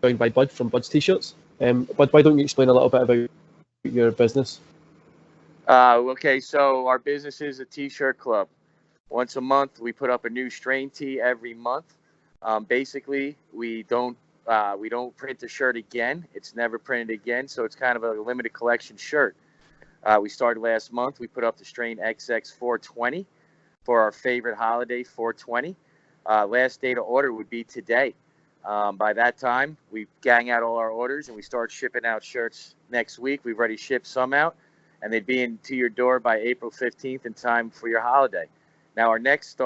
joined by Bud from Bud's T-shirts. Bud, why don't you explain a little bit about your business? Okay, so our business is a T-shirt club. Once a month, we put up a new strain tee every month. Basically, we don't print the shirt again. It's never printed again, so it's kind of a limited collection shirt. We started last month. We put up the strain XX 420 for our favorite holiday, 420. Last day to order would be today. By that time, we gang out all our orders and we start shipping out shirts next week. We've already shipped some out, and they'd be to your door by April 15th in time for your holiday. Now, our next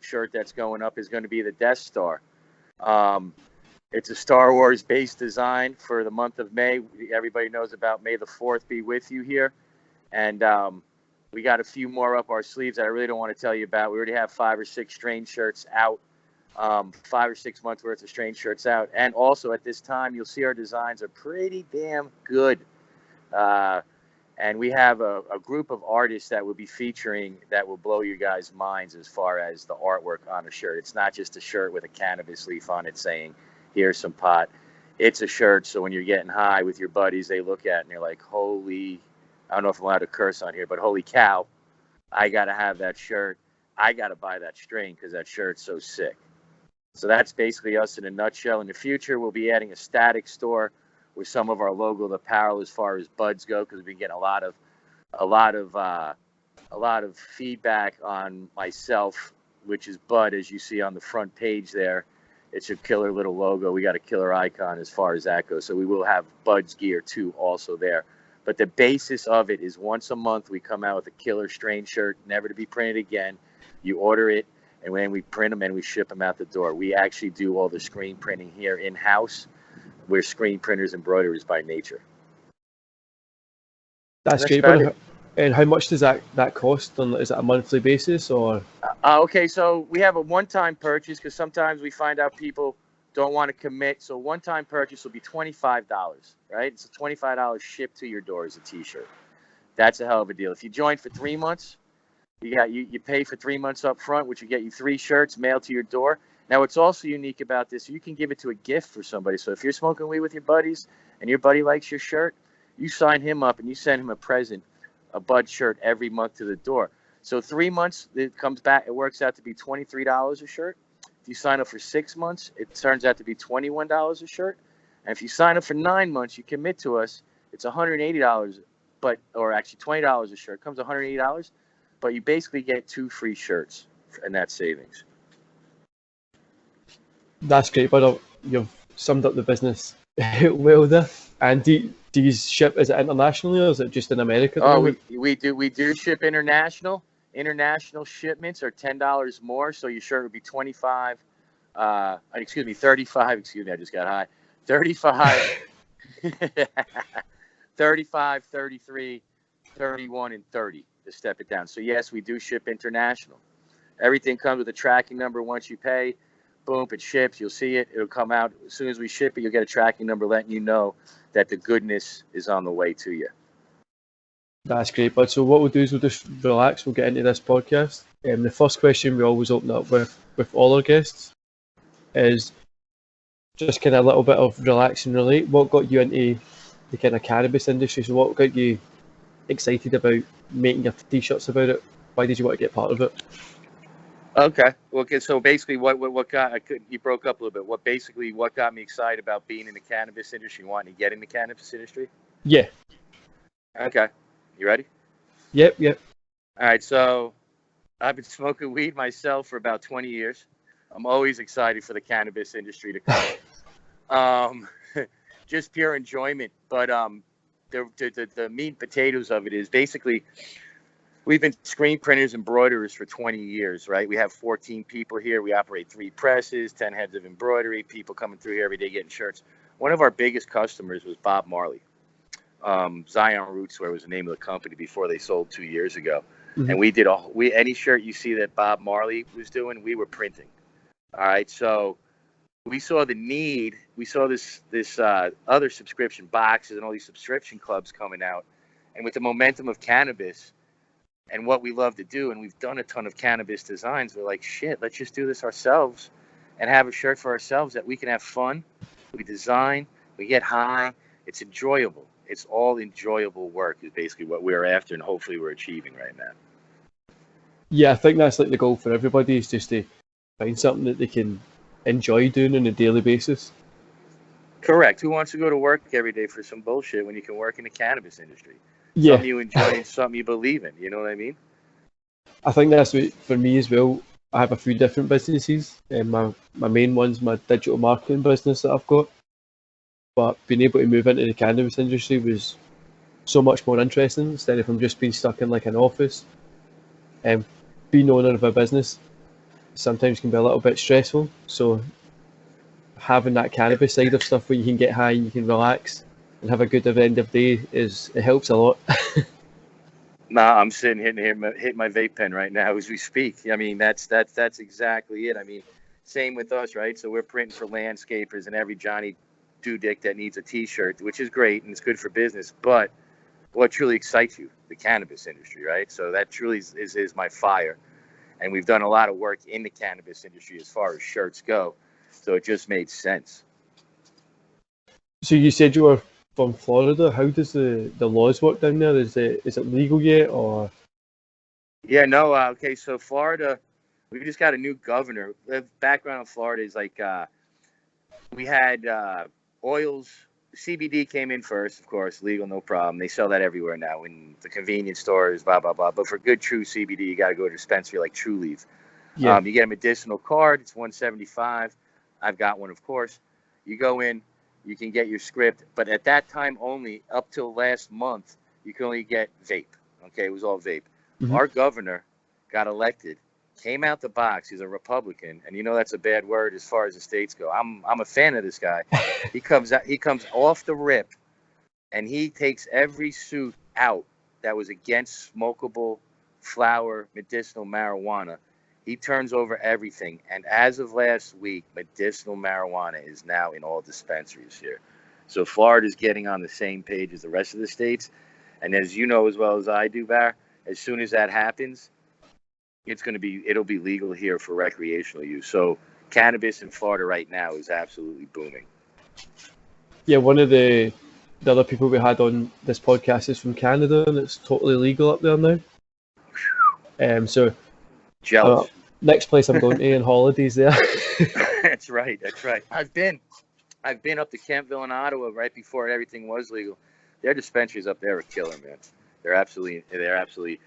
shirt that's going up is going to be the Death Star. It's a Star Wars-based design for the month of May. Everybody knows about May the 4th be with you here. And we got a few more up our sleeves that I really don't want to tell you about. We already have 5 or 6 strain shirts out, 5 or 6 months worth of strain shirts out. And also at this time, you'll see our designs are pretty damn good. And we have a group of artists that will be featuring that will blow you guys' minds as far as the artwork on a shirt. It's not just a shirt with a cannabis leaf on it saying, here's some pot. It's a shirt, so when you're getting high with your buddies, they look at it and you're like, holy, I don't know if I'm allowed to curse on here, but holy cow, I got to have that shirt. I got to buy that strain because that shirt's so sick. So that's basically us in a nutshell. In the future, we'll be adding a static store with some of our logo apparel as far as buds go, because we've been getting a lot of feedback on myself, which is Bud, as you see on the front page there. It's a killer little logo. We got a killer icon as far as that goes. So we will have Bud's gear too also there. But the basis of it is once a month we come out with a killer strain shirt, never to be printed again. You order it, and when we print them and we ship them out the door. We actually do all the screen printing here in-house. We're screen printers, embroiderers by nature. That's great. And how much does that cost? Is it a monthly basis or? Okay, so we have a one-time purchase because sometimes we find out people don't want to commit. So one-time purchase will be $25, right? It's a $25 shipped to your door as a T-shirt. That's a hell of a deal. If you join for 3 months, you pay for 3 months up front, which will get you 3 shirts mailed to your door. Now, what's also unique about this, you can give it to a gift for somebody. So if you're smoking weed with your buddies and your buddy likes your shirt, you sign him up and you send him a present, a Bud shirt every month to the door. So 3 months, it comes back, it works out to be $23 a shirt. If you sign up for 6 months, it turns out to be $21 a shirt. And if you sign up for 9 months, you commit to us, it's $180, or actually $20 a shirt. It comes $180, but you basically get 2 free shirts and that's savings. That's great, but you've summed up the business well there. And do you ship, is it internationally or is it just in America? We do ship international. International shipments are $10 more, so your shirt would be 35. Excuse me, 35. Excuse me, I just got high. 35, 35, 33, 31, and 30 to step it down. So yes, we do ship international. Everything comes with a tracking number. Once you pay, boom, it ships. You'll see it. It'll come out as soon as we ship it. You'll get a tracking number letting you know that the goodness is on the way to you. That's great, bud. So what we'll do is we'll just relax. We'll get into this podcast. The first question we always open up with all our guests is just kind of a little bit of relax and relate. What got you into the kind of cannabis industry? So what got you excited about making your T-shirts about it? Why did you want to get part of it? Okay. So basically, what got you broke up a little bit? What got me excited about being in the cannabis industry, wanting to get in the cannabis industry? Yeah. Okay. You ready? Yep. All right. So I've been smoking weed myself for about 20 years. I'm always excited for the cannabis industry to come. Just pure enjoyment. But the meat and potatoes of it is basically, we've been screen printers, embroiderers for 20 years, right? We have 14 people here. We operate 3 presses, 10 heads of embroidery, people coming through here every day getting shirts. One of our biggest customers was Bob Marley. Zion Rootswear was the name of the company before they sold 2 years ago. Mm-hmm. And we did any shirt you see that Bob Marley was doing, we were printing. All right, so we saw the need. We saw this other subscription boxes and all these subscription clubs coming out. And with the momentum of cannabis and what we love to do, and we've done a ton of cannabis designs, we're like, shit, let's just do this ourselves and have a shirt for ourselves that we can have fun we design, we get high. It's enjoyable. It's all enjoyable work is basically what we're after, and hopefully we're achieving right now. Yeah, I think that's like the goal for everybody is just to find something that they can enjoy doing on a daily basis. Correct. Who wants to go to work every day for some bullshit when you can work in the cannabis industry? Yeah, Something you enjoy and something you believe in. You know what I mean? I think that's what for me as well. I have a few different businesses, and my main one's my digital marketing business that I've got. But being able to move into the cannabis industry was so much more interesting instead of just being stuck in like an office. And being owner of a business sometimes can be a little bit stressful. So having that cannabis side of stuff where you can get high, you can relax, and have a good end of day it helps a lot. Nah, I'm sitting hitting my vape pen right now as we speak. I mean, that's exactly it. I mean, same with us, right? So we're printing for landscapers and every Johnny Dick that needs a T-shirt, which is great and it's good for business. But what truly excites you? The cannabis industry, right? So that truly is my fire. And we've done a lot of work in the cannabis industry as far as shirts go. So it just made sense. So you said you were from Florida. How does the laws work down there? Is it legal yet or? Yeah, no. Okay, so Florida, we just got a new governor. The background of Florida is like we had oils. CBD came in first, of course, legal, no problem. They sell that everywhere now in the convenience stores, blah, blah, blah. But for good, true CBD, you got to go to a dispensary like True Leaf. Yeah. You get a medicinal card. It's $175. I've got one, of course. You go in, you can get your script. But at that time only, up till last month, you can only get vape. Okay, it was all vape. Mm-hmm. Our governor got elected, came out the box. He's a Republican, and you know that's a bad word as far as the states go. I'm a fan of this guy. He comes off the rip, and he takes every suit out that was against smokable flower medicinal marijuana. He turns over everything, and as of last week, medicinal marijuana is now in all dispensaries here. So Florida's getting on the same page as the rest of the states, and as you know as well as I do, Bar, as soon as that happens, it'll be legal here for recreational use. So cannabis in Florida right now is absolutely booming. Yeah, one of the other people we had on this podcast is from Canada, and it's totally legal up there now. So Jealous. Next place I'm going to on holidays there. That's right. I've been up to Campville and Ottawa right before everything was legal. Their dispensaries up there are killer, man. They're absolutely.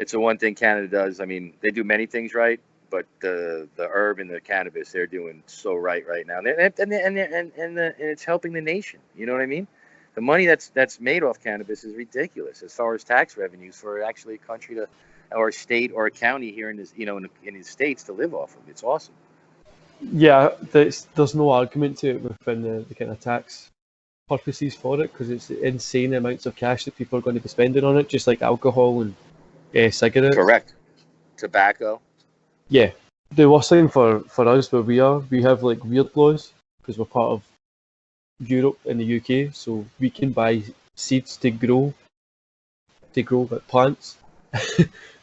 It's the one thing Canada does. I mean, they do many things right, but the herb and the cannabis they're doing so right now, and it's helping the nation. You know what I mean? The money that's made off cannabis is ridiculous as far as tax revenues for actually a country to, or a state or a county here in this, in the states to live off of. It's awesome. Yeah, there's no argument to it within the kind of tax purposes for it because it's insane amounts of cash that people are going to be spending on it, just like alcohol and cigarettes. Correct. Tobacco. Yeah. The worst thing for us where we have like weird laws because we're part of Europe and the UK, so we can buy seeds to grow like plants.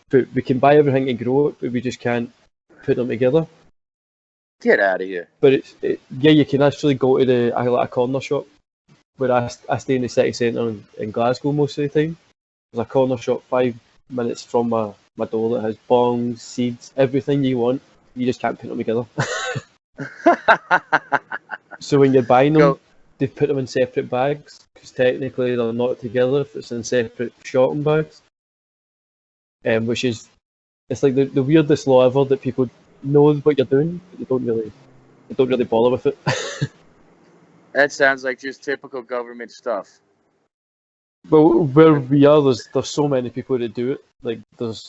But we can buy everything to grow it, but we just can't put them together. Get out of here. But yeah, you can actually go to a corner shop where I stay in the city centre in Glasgow most of the time. There's a corner shop 5 minutes from my door that has bongs, seeds, everything you want. You just can't put them together. So when you're buying them, they put them in separate bags because technically they're not together if it's in separate shopping bags. Which is, it's like the weirdest law ever that people know what you're doing, but they don't really bother with it. That sounds like just typical government stuff. Well, where we are, there's so many people that do it. Like the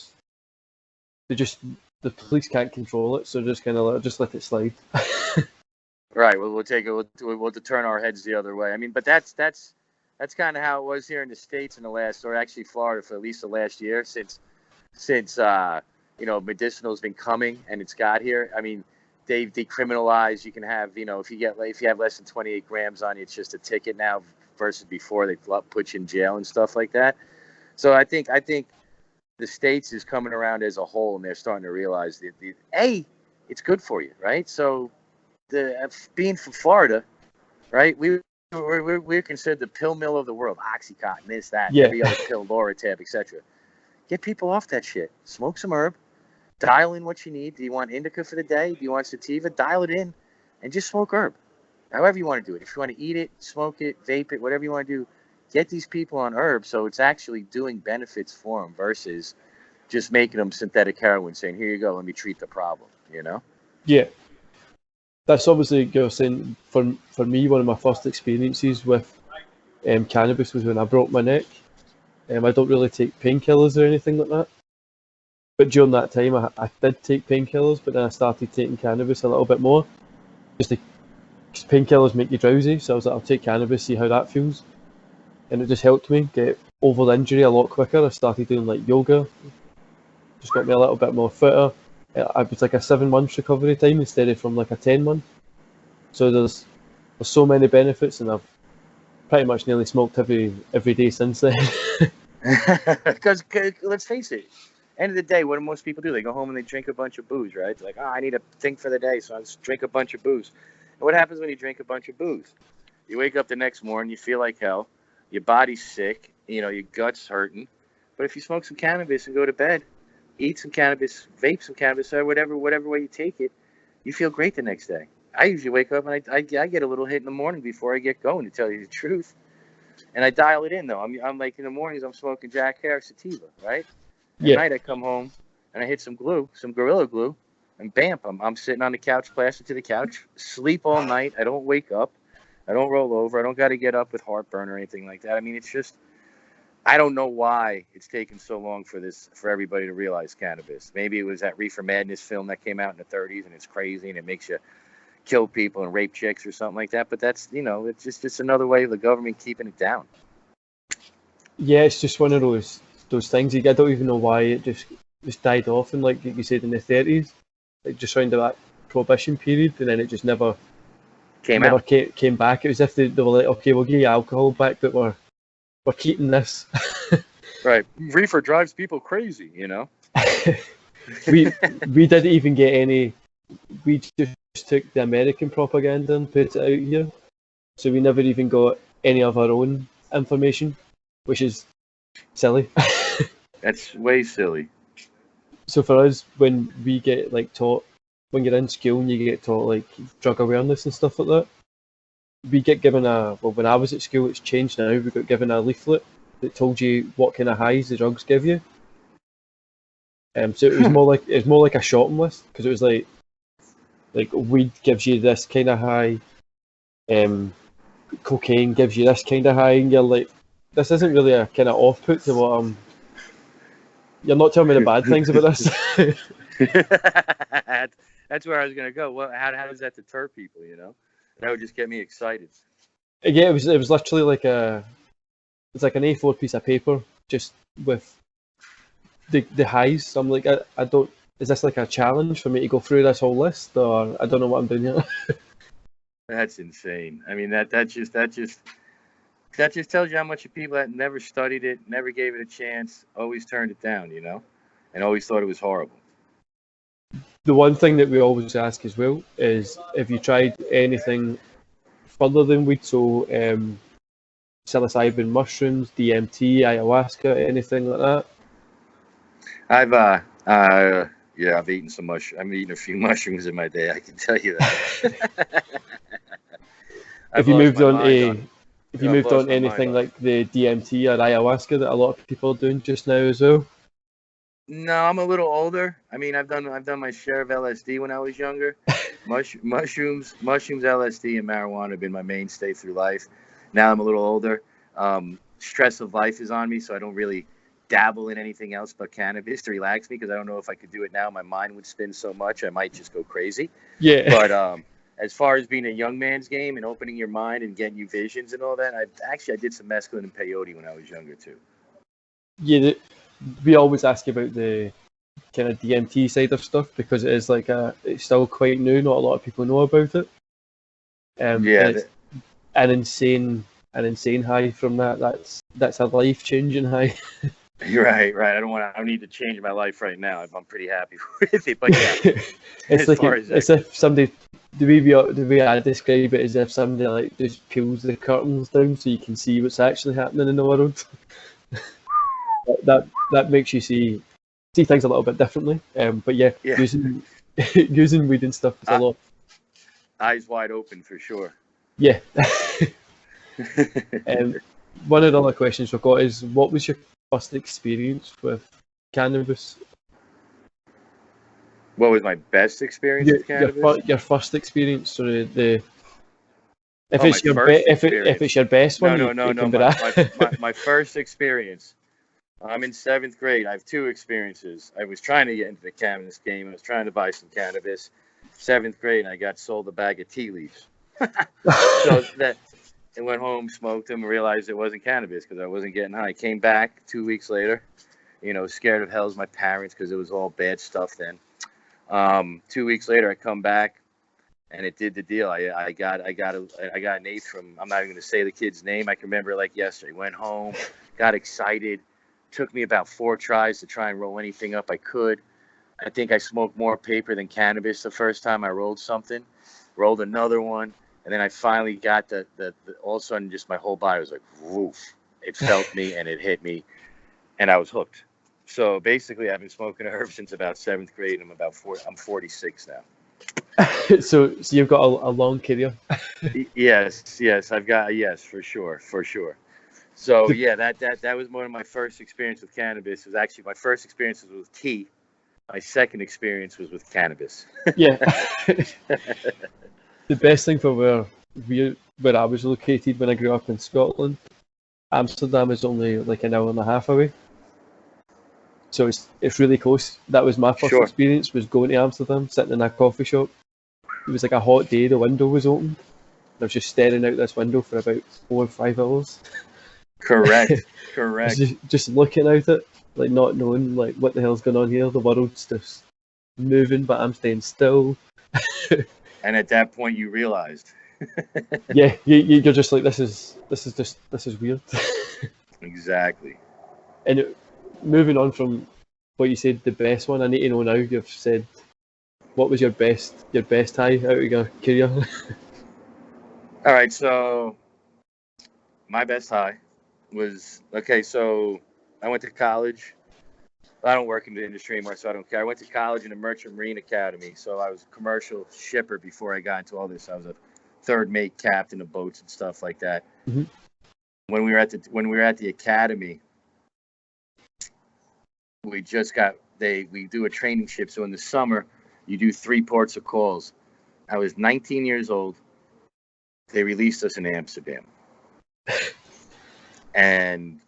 police can't control it, so just kind of just let it slide. Right. Well, we'll turn our heads the other way. I mean, but that's kind of how it was here in the States in the last, or actually Florida for at least the last year since medicinal's been coming and it's got here. I mean, they've decriminalized. You can have, if you have less than 28 grams on you, it's just a ticket now versus before they put you in jail and stuff like that. So I think the States is coming around as a whole, and they're starting to realize that it's good for you, right? So being from Florida, right? We're considered the pill mill of the world. Oxycontin, this, that, Yeah. every other pill, Loratab, etc. Get people off that shit. Smoke some herb. Dial in what you need. Do you want indica for the day? Do you want sativa? Dial it in and just smoke herb. However you want to do it. If you want to eat it, smoke it, vape it, whatever you want to do, get these people on herb so it's actually doing benefits for them versus just making them synthetic heroin, saying, here you go, let me treat the problem, you know? Yeah. That's obviously, like you're saying, for me, one of my first experiences with cannabis was when I broke my neck. I don't really take painkillers or anything like that. But during that time, I did take painkillers, but then I started taking cannabis a little bit more. Just because painkillers make you drowsy, so I was like, I'll take cannabis, see how that feels. And it just helped me get over the injury a lot quicker. I started doing like yoga, just got me a little bit more fitter. It was like a 7 months recovery time instead of from like a 10 month. So there's so many benefits, and I've pretty much nearly smoked every day since then. Because let's face it, end of the day, what do most people do? They go home and they drink a bunch of booze, right? It's like, I need a thing for the day, so I'll just drink a bunch of booze. And what happens when you drink a bunch of booze? You wake up the next morning, you feel like hell, your body's sick, your gut's hurting. But if you smoke some cannabis and go to bed, eat some cannabis, vape some cannabis, or whatever way you take it, you feel great the next day. I usually wake up and I get a little hit in the morning before I get going, to tell you the truth. And I dial it in, though. I'm like, in the mornings, I'm smoking Jack Harris sativa, right? At night, I come home and I hit some glue, some Gorilla Glue, and bam, I'm sitting on the couch, plastered to the couch, sleep all night. I don't wake up. I don't roll over. I don't got to get up with heartburn or anything like that. I mean, it's just, I don't know why it's taken so long for everybody to realize cannabis. Maybe it was that Reefer Madness film that came out in the 30s and it's crazy and it makes you kill people and rape chicks or something like that. But that's, it's just another way of the government keeping it down. Yeah, it's just one of those things. I don't even know why it just died off in, like you said, in the 30s, like just around that prohibition period, and then it just never came back. It was as if they were like, okay, we'll give you alcohol back, but we're keeping this. Right, reefer drives people crazy, we didn't even get any. We just took the American propaganda and put it out here, so we never even got any of our own information, which is silly. That's way silly. So for us, when we get taught, when you're in school and you get taught like drug awareness and stuff like that, we get given when I was at school, it's changed now, we got given a leaflet that told you what kind of highs the drugs give you. So it was more like a shopping list, because it was like weed gives you this kind of high, cocaine gives you this kind of high, and you're like, this isn't really a kind of off-put to what I'm. You're not telling me the bad things about this. That's where I was gonna go. Well, how does that deter people? That would just get me excited. Yeah, it was literally it's like an A4 piece of paper just with the highs. So I'm like, I don't. Is this like a challenge for me to go through this whole list, or I don't know what I'm doing here? That's insane. I mean, that just tells you how much of people that never studied it, never gave it a chance, always turned it down, and always thought it was horrible. The one thing that we always ask as well is, if you tried anything further than weed, so psilocybin mushrooms, DMT, ayahuasca, anything like that? I've eaten some mushrooms. I've eaten a few mushrooms in my day, I can tell you that. Have you moved on anything like the DMT or ayahuasca that a lot of people are doing just now as well? No, I'm a little older. I mean, I've done my share of LSD when I was younger. Mushrooms, LSD, and marijuana have been my mainstay through life. Now I'm a little older. Stress of life is on me, so I don't really dabble in anything else but cannabis to relax me, because I don't know if I could do it now. My mind would spin so much, I might just go crazy. Yeah. But as far as being a young man's game and opening your mind and getting you visions and all that, I did some mescaline and peyote when I was younger too. Yeah, we always ask about the kind of DMT side of stuff, because it is it's still quite new. Not a lot of people know about it. It's an insane high from that. That's a life-changing high. You're right. I don't need to change my life right now. I'm pretty happy with it. But yeah, it's if somebody the way I describe it is if somebody like just peels the curtains down so you can see what's actually happening in the world. that makes you see things a little bit differently. But yeah, Yeah. using using weed and stuff is a lot. Eyes wide open for sure. Yeah. One of the other questions we've got is, what was your first experience with cannabis? What was my best experience with cannabis? Your first experience, sorry, if Oh, it's my your first if experience. it's your best one, No. it can be that. My first experience. I'm in 7th grade. I have 2 experiences. I was trying to get into the cannabis game. I was trying to buy some cannabis. 7th grade, and I got sold a bag of tea leaves. So that I went home, smoked them, and realized it wasn't cannabis because I wasn't getting high. Came back 2 weeks later, scared of hell as my parents because it was all bad stuff then. 2 weeks later, I come back, and it did the deal. I got an eighth from. I'm not even going to say the kid's name. I can remember it like yesterday. Went home, got excited. Took me about 4 tries to try and roll anything up I could. I think I smoked more paper than cannabis the first time I rolled something. Rolled another one, and then I finally got the all of a sudden, just my whole body was like, woof. It felt me and it hit me, and I was hooked. So basically, I've been smoking herb since about 7th grade. I'm 46 now. So you've got a long career. Yes, I've got for sure. So yeah, that was one of my first experience with cannabis. It was actually my first experience was with tea. My second experience was with cannabis. Yeah. The best thing for where I was located when I grew up in Scotland, Amsterdam is only like an hour and a half away. So it's really close. That was my first experience, was going to Amsterdam, sitting in a coffee shop. It was like a hot day, the window was open. I was just staring out this window for about 4 or 5 hours. Correct. just looking out it, like not knowing like what the hell's going on here. The world's just moving, but I'm staying still. And at that point, you realized. Yeah, you're just like, this is weird. Exactly. And moving on from what you said, the best one, I need to know now. You've said, what was your best high out of your career? All right, so my best high was so I went to college. I don't work in the industry anymore, so I don't care. I went to college in the Merchant Marine Academy, so I was a commercial shipper before I got into all this. I was a third mate captain of boats and stuff like that. Mm-hmm. When we were at the academy, we do a training ship. So in the summer, you do 3 ports of calls. I was 19 years old. They released us in Amsterdam. And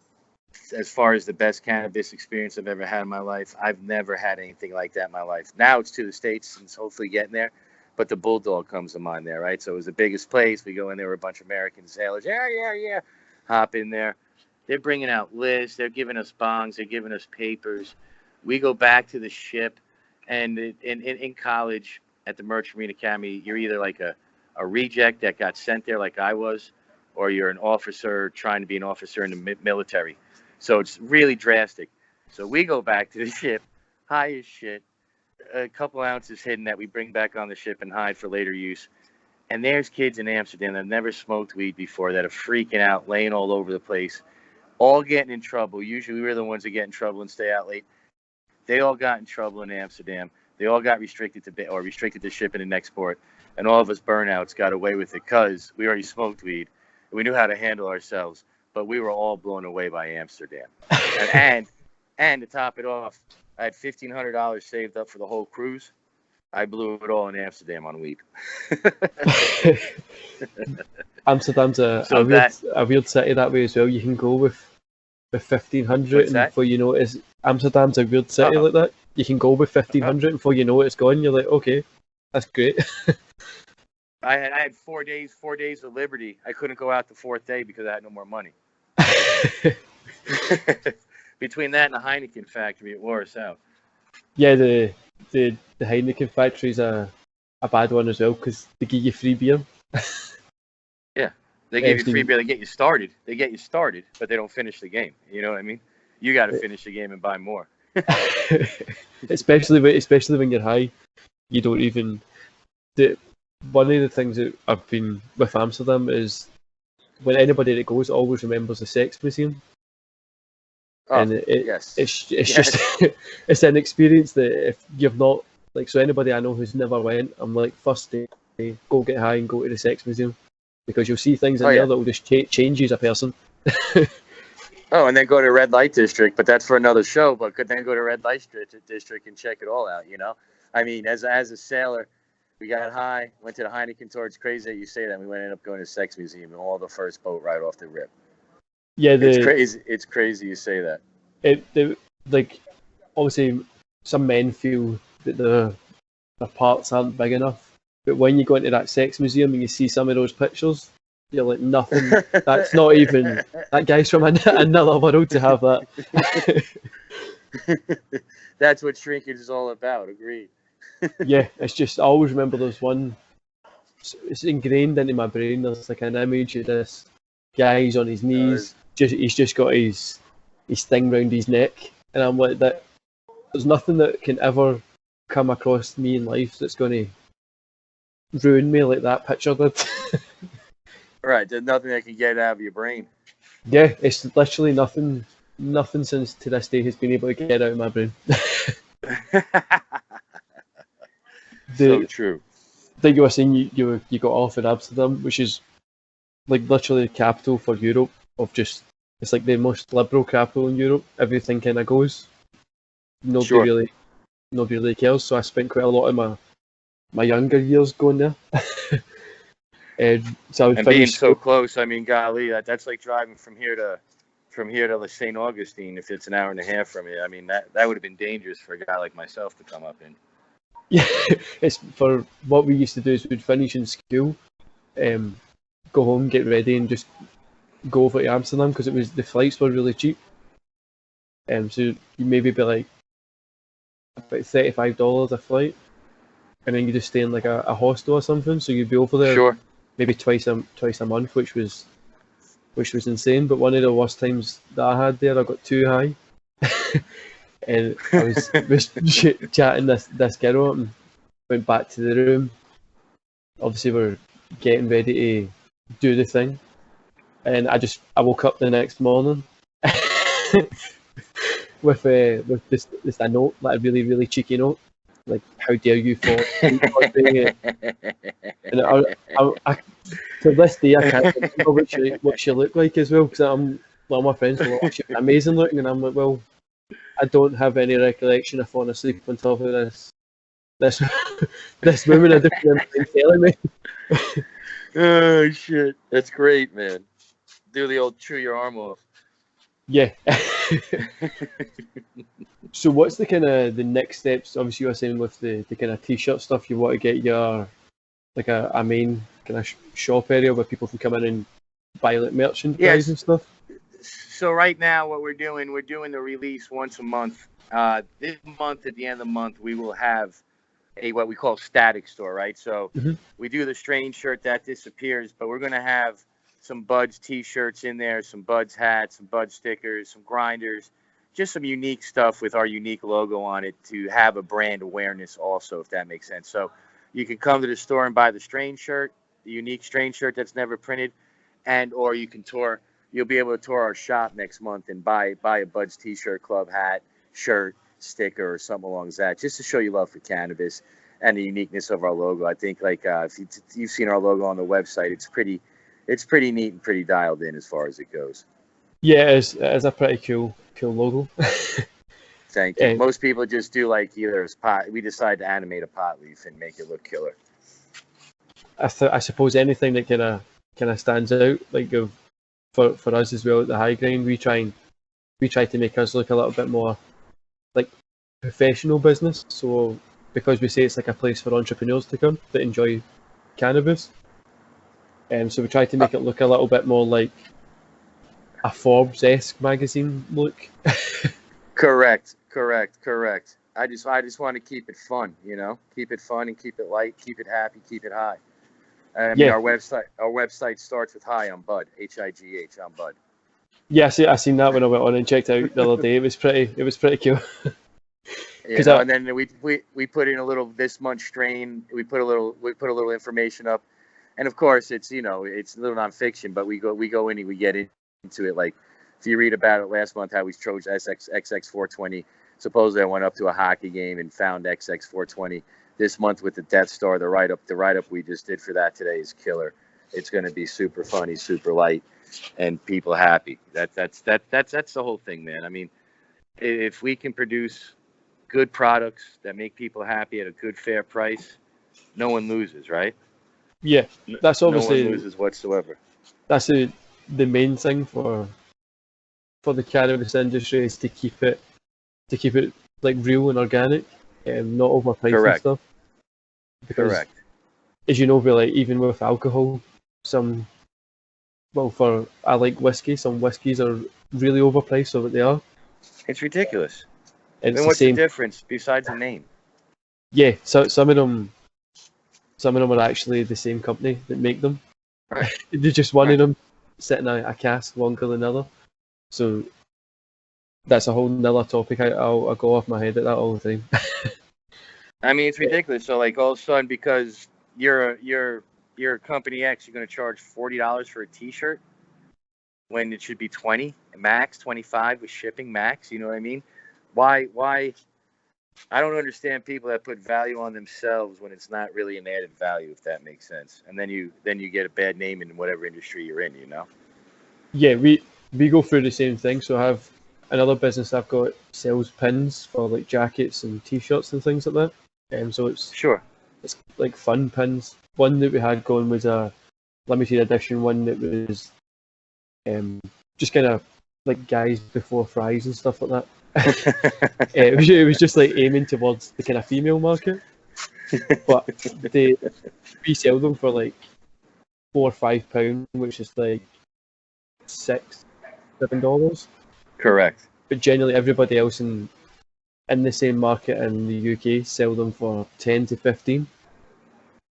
as far as the best cannabis experience I've ever had in my life, I've never had anything like that in my life. Now it's to the States and it's hopefully getting there, but the Bulldog comes to mind there, right? So it was the biggest place. We go in there with a bunch of American sailors. Yeah. Hop in there. They're bringing out lists. They're giving us bongs. They're giving us papers. We go back to the ship, and in college at the Merchant Marine Academy, you're either like a reject that got sent there like I was, or you're an officer trying to be an officer in the military. So it's really drastic. So we go back to the ship, high as shit, a couple ounces hidden that we bring back on the ship and hide for later use. And there's kids in Amsterdam that have never smoked weed before that are freaking out, laying all over the place, all getting in trouble. Usually we're the ones that get in trouble and stay out late. They all got in trouble in Amsterdam. They all got restricted to shipping and export. And all of us burnouts got away with it because we already smoked weed. We knew how to handle ourselves, but we were all blown away by Amsterdam. and to top it off, I had $1,500 saved up for the whole cruise. I blew it all in Amsterdam on weed. Amsterdam's a weird city that way as well. You can go with 1,500 and before you know it, Amsterdam's a weird city like that. You can go with 1,500 and before you know it's gone. You're like, okay, that's great. I had 4 days of liberty. I couldn't go out the 4th day because I had no more money. Between that and the Heineken factory, it wore us out. Yeah, the Heineken factory's a bad one as well because they give you free beer. Yeah, they give you free beer. They get you started, but they don't finish the game. You know what I mean? You got to finish the game and buy more. especially when you're high, you don't even. one of the things that I've been with Amsterdam is when anybody that goes always remembers the sex museum, Oh, and yes. it's Yes. just it's an experience that if you've not like, so anybody I know who's never went, I'm like, first day, go get high and go to the sex museum, because you'll see things in Oh, there yeah. that will just change you as a person. Oh, and then go to red light district, but that's for another show. But could then go to red light district and check it all out. You know, I mean, as a sailor, we got high, went to the Heineken tour. It's crazy that you say that. We ended up going to the sex museum and all the first boat right off the rip. Yeah, It's crazy. It's crazy you say that. like obviously some men feel that their parts aren't big enough, but when you go into that sex museum and you see some of those pictures, you're like, nothing. That's not even, that guy's from another world to have that. That's what shrinkage is all about. Agreed. Yeah, it's just I always remember there's one. It's ingrained into my brain. There's like an image of this guy. He's on his knees. He's just got his thing round his neck, and I'm like that. There's nothing that can ever come across me in life that's going to ruin me like that picture did. Right. There's nothing that can get it out of your brain. Yeah, it's literally nothing. Nothing since to this day has been able to get it out of my brain. So true. I think you were saying you got off in Amsterdam, which is like literally the capital for Europe of just, it's like the most liberal capital in Europe. Everything kind of goes. Nobody really cares. So I spent quite a lot of my younger years going there. So I would And finish being so school. close, I mean, golly, that's like driving from here to St. Augustine. If it's an hour and a half from here, I mean that would have been dangerous for a guy like myself to come up in. Yeah, it's for what we used to do is we'd finish in school, go home, get ready, and just go over to Amsterdam because the flights were really cheap. So you maybe be like about $35 a flight, and then you just stay in like a hostel or something. So you'd be over there maybe twice a month, which was insane. But one of the worst times that I had there, I got too high, and I was chatting this girl up and went back to the room. Obviously, we're getting ready to do the thing, and I woke up the next morning with just a note, like a really really cheeky note, like, how dare you fall asleep on me? And I to this day I can't remember what she looked like as well, because well, my friends were like, oh, she was amazing looking, and I'm like, well, I don't have any recollection of falling asleep on top of this woman. I don't remember them telling me. Oh shit, that's great, man. Do the old chew your arm off. Yeah. So what's the kind of the next steps? Obviously, you were saying with the kind of t-shirt stuff, you want to get your like a main kind of shop area where people can come in and buy like merchandise and stuff. So right now, what we're doing the release once a month. This month, at the end of the month, we will have what we call static store, right? So we do the Strange shirt that disappears, but we're going to have some Buds t-shirts in there, some Buds hats, some Buds stickers, some grinders, just some unique stuff with our unique logo on it to have a brand awareness also, if that makes sense. So you can come to the store and buy the Strange shirt, the unique Strange shirt that's never printed, or you can tour. You'll be able to tour our shop next month and buy a Buds t-shirt, club hat, shirt, sticker, or something along that, just to show you love for cannabis and the uniqueness of our logo. I think like if you've seen our logo on the website, it's pretty neat and pretty dialed in as far as it goes. Yeah, it is a pretty cool logo. Thank you. Most people just do like either as pot. We decide to animate a pot leaf and make it look killer. I suppose anything that kind of stands out, like for us as well at the High Grind, we try to make us look a little bit more like professional business. So because we say it's like a place for entrepreneurs to come that enjoy cannabis, so we try to make it look a little bit more like a Forbes-esque magazine look. Correct. I just want to keep it fun, keep it fun and keep it light, keep it happy, keep it high. I mean, our website starts with Hi, I'm Bud, HIGH, I'm Bud. Yeah, I seen that when I went on and checked out the other day. It was pretty cool. You know, and then we put in a little this month strain. We put a little information up, and of course it's it's a little nonfiction, but we go in and we get into it. Like if you read about it last month, how we chose XX420. Supposedly I went up to a hockey game and found XX420. This month with the Death Star, the write up we just did for that today is killer. It's going to be super funny, super light, and people happy. That's the whole thing, man. I mean, if we can produce good products that make people happy at a good, fair price, no one loses, right? Yeah, that's obviously no one loses whatsoever. That's the main thing for the cannabis industry is to keep it like real and organic, and not overpriced and stuff. Because, Correct. as you know, like even with alcohol, I like whiskey. Some whiskeys are really overpriced, so that they are. It's ridiculous. And then what's the difference besides the name? Yeah, so some of them are actually the same company that make them. Right. They're just one of them sitting a cask longer than another. So that's a whole nother topic. I'll go off my head at that all the time. I mean, it's ridiculous. So like all of a sudden, because you're company X, you're going to charge $40 for a T-shirt when it should be 20 max, 25 with shipping max. You know what I mean? Why? I don't understand people that put value on themselves when it's not really an added value, if that makes sense. And then you get a bad name in whatever industry you're in, you know? Yeah, we go through the same thing. So I have another business I've got sells pins for like jackets and T-shirts and things like that. So it's like fun pins. One that we had going was a limited edition one that was just kind of like guys before fries and stuff like that. It was just like aiming towards the kind of female market, but we sell them for like £4 or £5, which is like $6-7. Correct. But generally, everybody else in the same market in the UK sell them for 10 to 15.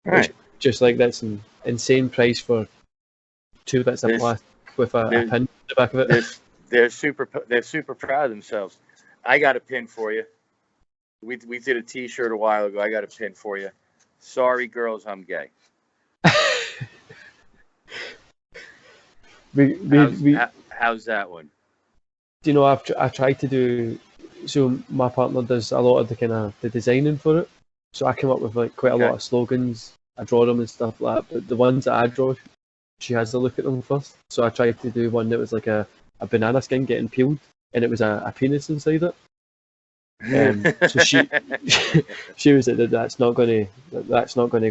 Right. Just like that's an insane price for 2 bits of plastic with a pin in the back of it. They're super proud of themselves. I got a pin for you. We did a T-shirt a while ago. I got a pin for you. Sorry, girls, I'm gay. How's that one? Do you know, I tried to do, so my partner does a lot of the designing for it. So I came up with like quite a lot of slogans. I draw them and stuff like that. But the ones that I draw, she has to look at them first. So I tried to do one that was like a banana skin getting peeled, and it was a penis inside it. So she was like, that's not gonna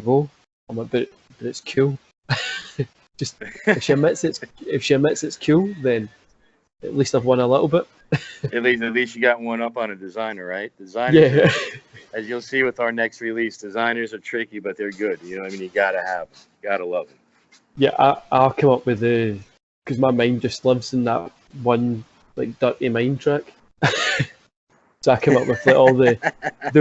go. I'm like, but it's cool. Just if she admits it's cool, then at least I've won a little bit. at least you got one up on a designer, right? Designers, as you'll see with our next release, designers are tricky, but they're good. You know what I mean? You gotta have them. You gotta love them. Yeah, I'll come up with because my mind just lives in that one like Dirty Mind track. So I come up with like all the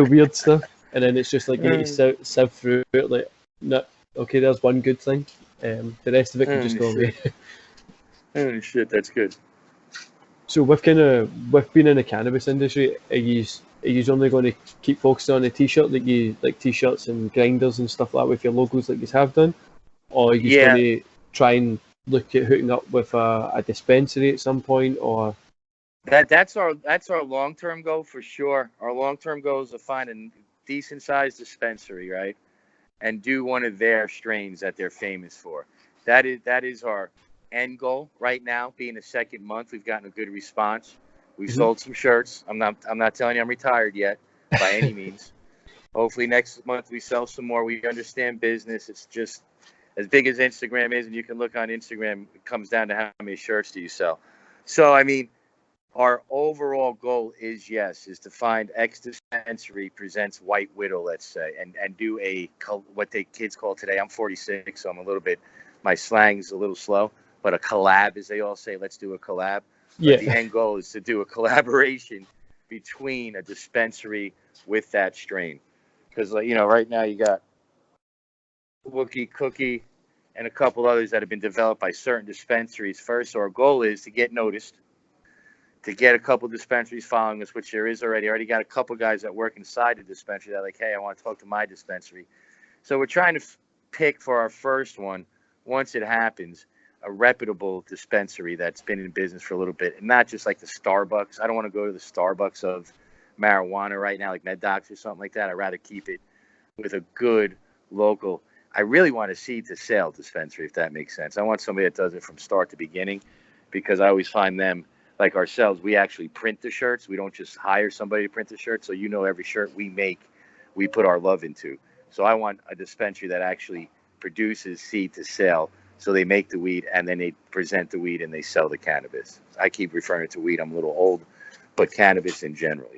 weird stuff, and then it's just like you need to sift through it. Like, no, okay, there's one good thing. The rest of it can just go away. Oh shit, that's good. So with being in the cannabis industry, are you only going to keep focusing on the T-shirt, like T-shirts and grinders and stuff like that with your logos like you have done, or are you going to try and look at hooking up with a dispensary at some point, or? That's our long-term goal for sure. Our long-term goal is to find a decent-sized dispensary, right, and do one of their strains that they're famous for. That is our end goal right now. Being the second month, we've gotten a good response. We've sold some shirts. I'm not telling you I'm retired yet by any means. Hopefully next month we sell some more. We understand business. It's just as big as Instagram is, and you can look on Instagram. It comes down to how many shirts do you sell. So I mean, our overall goal is to find X Dispensary presents White Widow, let's say, and do what the kids call today. I'm 46, so I'm a little bit, my slang's a little slow, but a collab, as they all say. Let's do a collab. Yeah. But the end goal is to do a collaboration between a dispensary with that strain, because right now you got Wookie, Cookie, and a couple others that have been developed by certain dispensaries first. So our goal is to get noticed, to get a couple dispensaries following us, which there is already. I already got a couple guys that work inside the dispensary that are like, hey, I want to talk to my dispensary. So we're trying to pick for our first one, once it happens, a reputable dispensary that's been in business for a little bit, and not just like the Starbucks. I don't want to go to the Starbucks of marijuana right now, like MedDocs or something like that. I'd rather keep it with a good local. I really want a seed to sale dispensary, if that makes sense. I want somebody that does it from start to beginning, because I always find them, like ourselves, we actually print the shirts. We don't just hire somebody to print the shirt. So every shirt we make, we put our love into. So I want a dispensary that actually produces seed to sell. So they make the weed and then they present the weed and they sell the cannabis. I keep referring to weed. I'm a little old, but cannabis in general,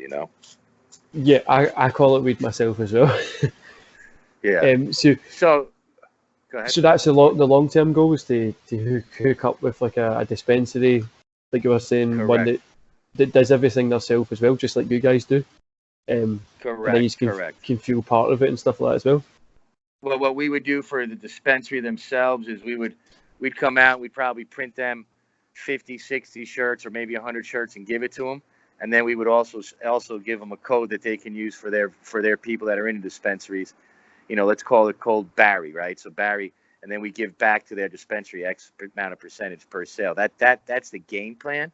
Yeah, I call it weed myself as well. Yeah. So go ahead. So that's the long term goal, is to hook up with like a dispensary, like you were saying, Correct. one that does everything themselves as well, just like you guys do. Correct. And then you can feel part of it and stuff like that as well. Well, what we would do for the dispensary themselves is we'd come out, we'd probably print them 50, 60 shirts or maybe 100 shirts and give it to them. And then we would also give them a code that they can use for their people that are in the dispensaries. Let's call it code Barry, right? So Barry, and then we give back to their dispensary X amount of percentage per sale. That's the game plan.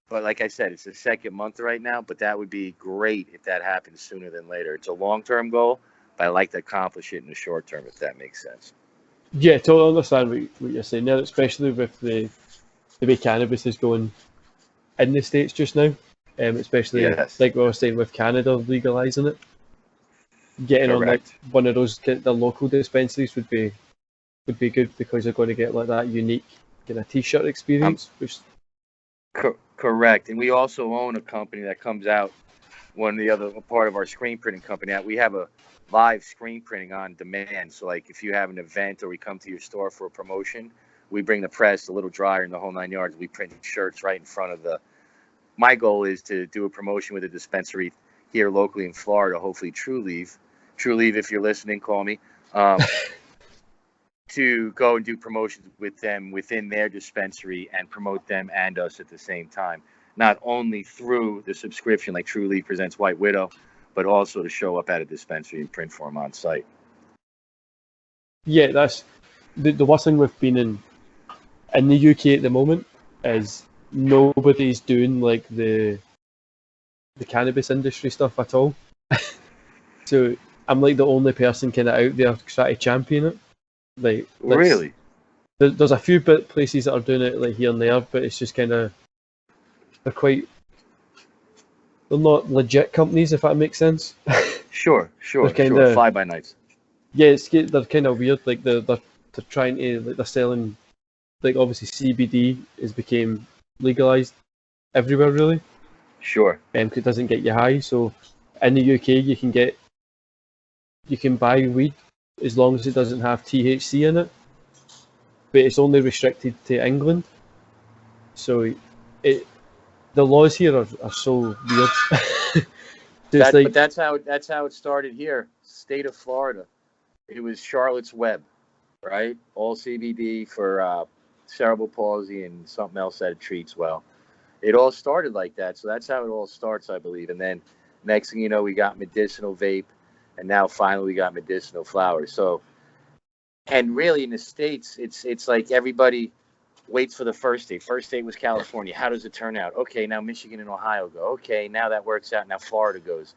But like I said, it's the second month right now, but that would be great if that happens sooner than later. It's a long-term goal, but I like to accomplish it in the short term, if that makes sense. Yeah, totally understand what you're saying there, especially with the way cannabis is going in the States just now. Especially like we were saying with Canada legalizing it. Getting on like one of those the local dispensaries would be good, because they're going to get like that unique kind of t-shirt experience. Correct. And we also own a company that comes out, one of the other part of our screen printing company. We have a live screen printing on demand. So like if you have an event or we come to your store for a promotion, we bring the press, the little dryer, and the whole 9 yards. We print shirts right in front of my goal is to do a promotion with a dispensary here locally in Florida, hopefully True Leave, if you're listening, call me, to go and do promotions with them within their dispensary and promote them and us at the same time. Not only through the subscription, like True Leave presents White Widow, but also to show up at a dispensary and print for them on site. Yeah, that's the worst thing with being in the UK at the moment is nobody's doing like the cannabis industry stuff at all. So I'm like the only person kind of out there trying to champion it. Like really, there's a few places that are doing it like here and there, but it's just kind of they're not legit companies, if that makes sense. Sure. They're fly by nights. Yeah, they're kind of weird. Like they're trying to they're selling, like obviously CBD became legalized everywhere really. Sure. Because it doesn't get you high. So in the UK you can buy weed as long as it doesn't have THC in it, but it's only restricted to England. So the laws here are so weird. But that's how it started here, state of Florida. It was Charlotte's Web, right? All CBD for cerebral palsy and something else that it treats well. It all started like that, so that's how it all starts, I believe. And then next thing you know, we got medicinal vape, and now finally we got medicinal flowers. So, and really in the States, it's like everybody waits for the first state. First state was California. How does it turn out? Okay, now Michigan and Ohio go. Okay, now that works out. Now Florida goes.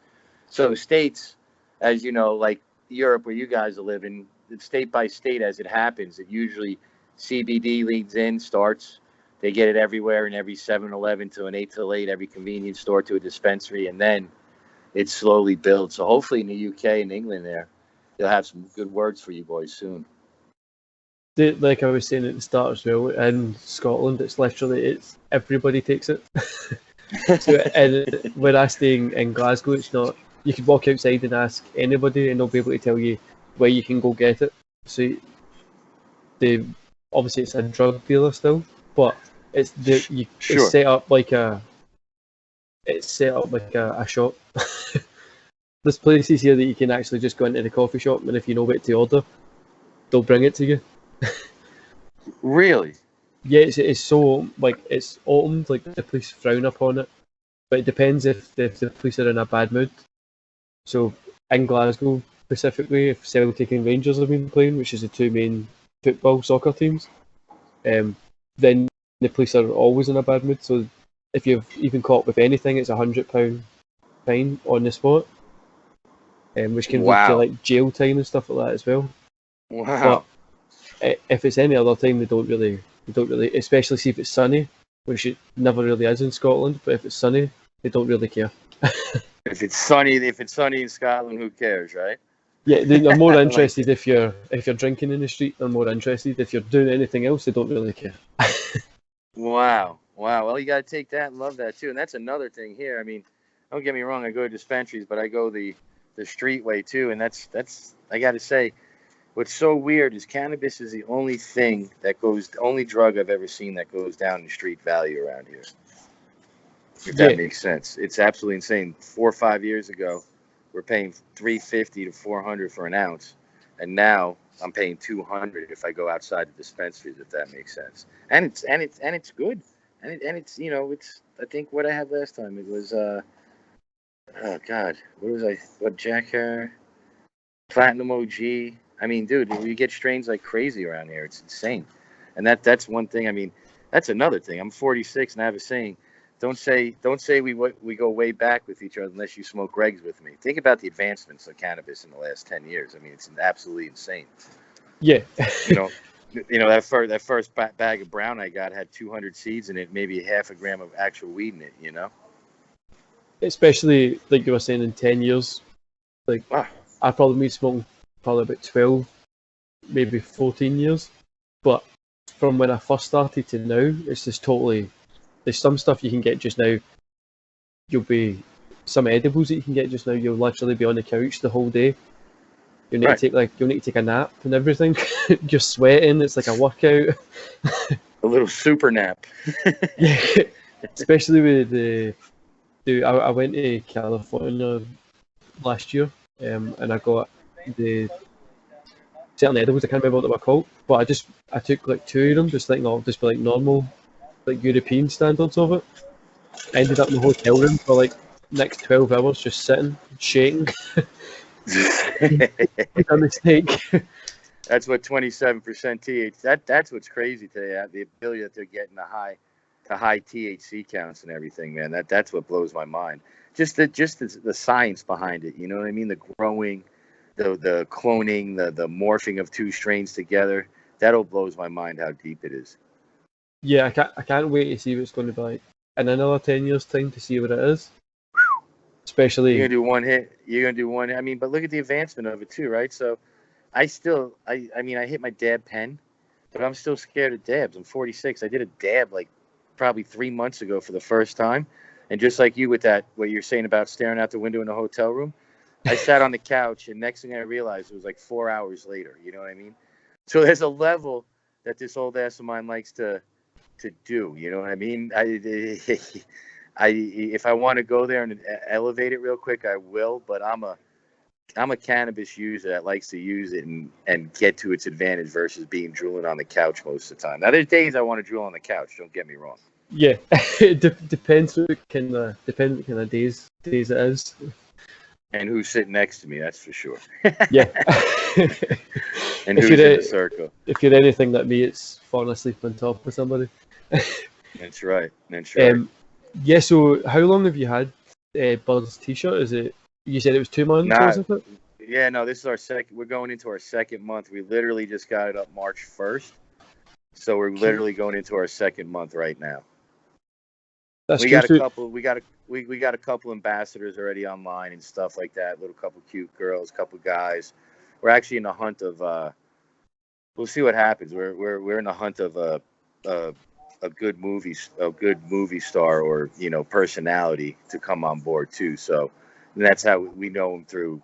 So states, as you know, like Europe where you guys are living, state by state as it happens, it usually CBD leads in, starts. They get it everywhere, in every 7-Eleven to an 8 till 8, every convenience store to a dispensary, and then it slowly builds. So hopefully in the UK and England there, they'll have some good words for you boys soon. Like I was saying at the start as well, in Scotland, it's everybody takes it. So, and when I stay in Glasgow, it's not. You could walk outside and ask anybody, and they'll be able to tell you where you can go get it. So, obviously it's a drug dealer still, but it's set up like a shop. There's places here that you can actually just go into the coffee shop, and if you know what to order, they'll bring it to you. Really? Yeah, it's so like it's autumn, like the police frown upon it, but it depends if the police are in a bad mood. So in Glasgow specifically, if Celtic and Rangers have been playing, which is the two main football soccer teams, um, then the police are always in a bad mood. So if you've even caught with anything, it's £100 fine on the spot, which can lead to Wow. like jail time and stuff like that as well. But Wow. if it's any other time, they don't really, especially see if it's sunny, which it never really is in Scotland. But if it's sunny, they don't really care. If it's sunny in Scotland, who cares, right? Yeah, they're more Like, interested if you're drinking in the street. They're more interested. If you're doing anything else, they don't really care. wow. Wow. Well, you got to take that and love that too. And that's another thing here. I mean, don't get me wrong. I go to dispensaries, but I go the street way too. And that's I got to say, what's so weird is cannabis is the only only drug I've ever seen that goes down in street value around here. If Yeah, that makes sense. It's absolutely insane. 4 or 5 years ago, we're paying $350 to $400 for an ounce, and now I'm paying $200 if I go outside the dispensaries. If that makes sense. And it's good. And it's it's I think what I had last time it was oh God, what was I? What Jack Platinum OG. I mean, dude, you get strains like crazy around here. It's insane. And that's one thing. I mean, that's another thing. I'm 46 and I have a saying. Don't say we go way back with each other unless you smoke regs with me. Think about the advancements of cannabis in the last 10 years. I mean, it's absolutely insane. yeah, That first bag of brown I got had 200 seeds in it, maybe half a gram of actual weed in it. especially like you were saying in 10 years. Like Wow. I probably been smoking probably about 12, maybe 14 years. But from when I first started to now, it's just totally. There's some stuff you can get just now. You'll be some edibles that you can get just now. You'll literally be on the couch the whole day. You'll need to take you'll need to take a nap and everything. You're sweating. It's like a workout. A little super nap. Yeah, especially with I went to California last year, and I got the certain edibles. I can't remember what they were called, but I took like two of them, just thinking I'll just be like normal, like European standards of it. Ended up in the hotel room for like next 12 hours, just sitting, shaking. A mistake. That's what 27% THC. That's what's crazy today. The ability that they're getting the high THC counts and everything, man. That's what blows my mind. Just the science behind it. You know what I mean? The growing, the cloning, the morphing of two strains together. That all blows my mind how deep it is. Yeah, I can't wait to see what it's going to be like in another 10 years' time to see what it is. Especially You're gonna do one hit. You're gonna do one. I mean, but look at the advancement of it too, right? So, I mean, I hit my dab pen, but I'm still scared of dabs. I'm 46. I did a dab like probably 3 months ago for the first time, and just like you with that, what you're saying about staring out the window in a hotel room, I sat on the couch, and next thing I realized it was like 4 hours later. You know what I mean? So there's a level that this old ass of mine likes to do. You know what I mean? If I want to go there and elevate it real quick, I will. But I'm a cannabis user that likes to use it and get to its advantage versus being drooling on the couch most of the time. Now there's days I want to drool on the couch. Don't get me wrong. yeah, it depends what kind of days it is. And who's sitting next to me? That's for sure. Yeah. And who's in the circle? If you're anything like me, it's falling asleep on top of somebody. That's right. That's right. Yeah. So, how long have you had Bud's T-shirt? Is it? You said it was 2 months, wasn't it? Yeah. No. This is our second. We're going into our second month. We literally just got it up March 1st, so we're literally going into our second month right now. That's we got a couple. We got a couple ambassadors already online and stuff like that. Little couple cute girls, couple guys. We're actually in the hunt of. We'll see what happens. We're in the hunt of a good movie star or personality to come on board too. So that's how we know him through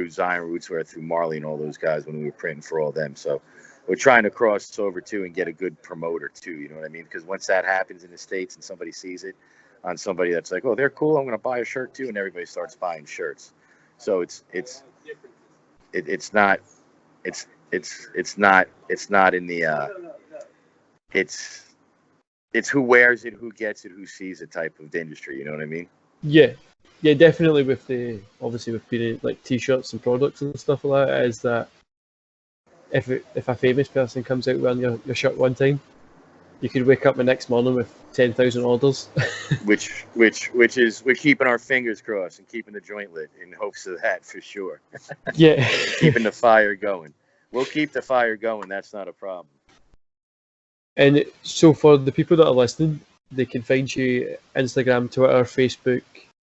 Zion Rootswear, through Marley and all those guys when we were printing for all them. So we're trying to cross over too and get a good promoter too. You know what I mean? Because once that happens in the States and somebody sees it on somebody that's like, oh, they're cool, I'm going to buy a shirt too, and everybody starts buying shirts. So it's not in the it's it's who wears it, who gets it, who sees it type of industry. You know what I mean? Yeah, yeah, definitely. With the obviously with being like t-shirts and products and stuff like that, is that if a famous person comes out wearing your shirt one time, you could wake up the next morning with 10,000 orders. which is we're keeping our fingers crossed and keeping the joint lit in hopes of that for sure. Yeah. Keeping the fire going. We'll keep the fire going. That's not a problem. And so for the people that are listening, they can find you Instagram, Twitter, Facebook,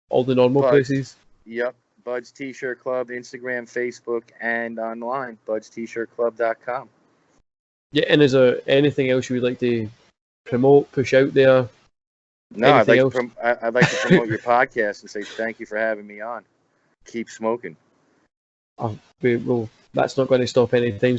all the normal Buds, places. Yep. Bud's T-Shirt Club, Instagram, Facebook, and online, budstshirtclub.com. Yeah, and is there anything else you would like to promote, push out there? No, I'd Anything like, else? I'd like to promote your podcast and say thank you for having me on. Keep smoking. Well, that's not going to stop anytime